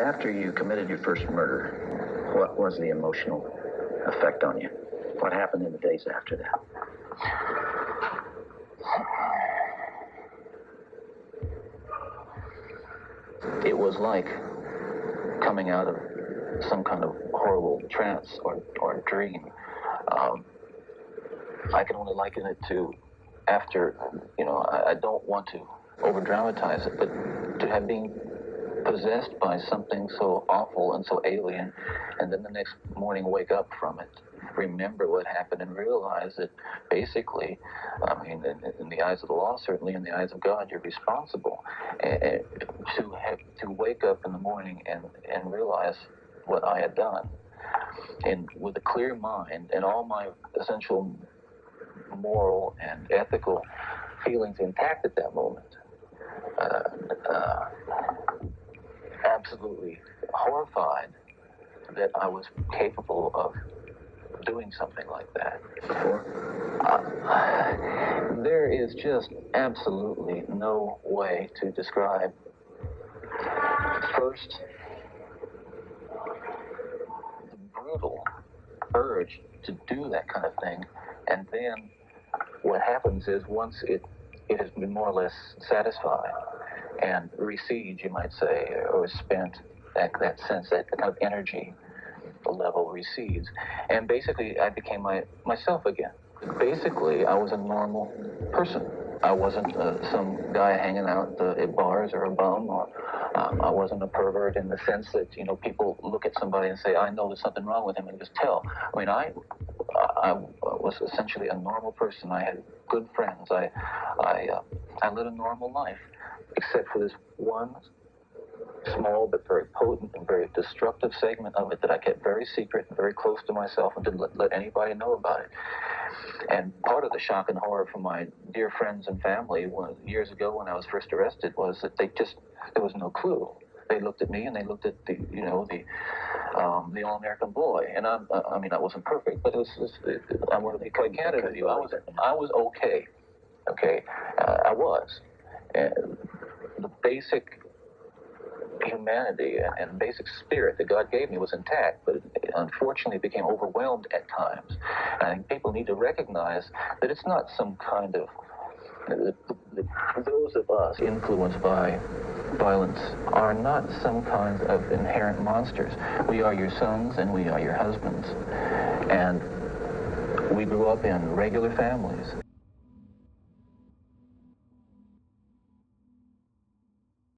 After you committed your first murder, what was the emotional effect on you? What happened in the days after that? It was like coming out of some kind of horrible trance or dream. I can only liken it to after, I don't want to over-dramatize it, but to have been possessed by something so awful and so alien, and then the next morning wake up from it, remember what happened, and realize that basically, in the eyes of the law, certainly in the eyes of God, you're responsible. To wake up in the morning and realize what I had done, and with a clear mind and all my essential moral and ethical feelings intact at that moment, absolutely horrified that I was capable of doing something like that. There is just absolutely no way to describe. First, the brutal urge to do that kind of thing, and then what happens is once it has been more or less satisfied and recedes, you might say, or spent, that sense, that kind of energy level recedes, and basically I became myself again. Basically, I was a normal person. I wasn't some guy hanging out at bars or a bum, or I wasn't a pervert in the sense that, people look at somebody and say, I know there's something wrong with him, and just tell. I was essentially a normal person. I had good friends. I led a normal life, except for this one small but very potent and very destructive segment of it that I kept very secret and very close to myself and didn't let anybody know about it. And part of the shock and horror from my dear friends and family years ago when I was first arrested was that there was no clue. They looked at me and they looked at the all-American boy, and I wasn't perfect, but I want to be quite candid with you. I was okay. I was. And the basic humanity and basic spirit that God gave me was intact, but it unfortunately became overwhelmed at times. And I think people need to recognize that it's not some kind of those of us influenced by violence are not some kinds of inherent monsters. We are your sons and we are your husbands. And we grew up in regular families.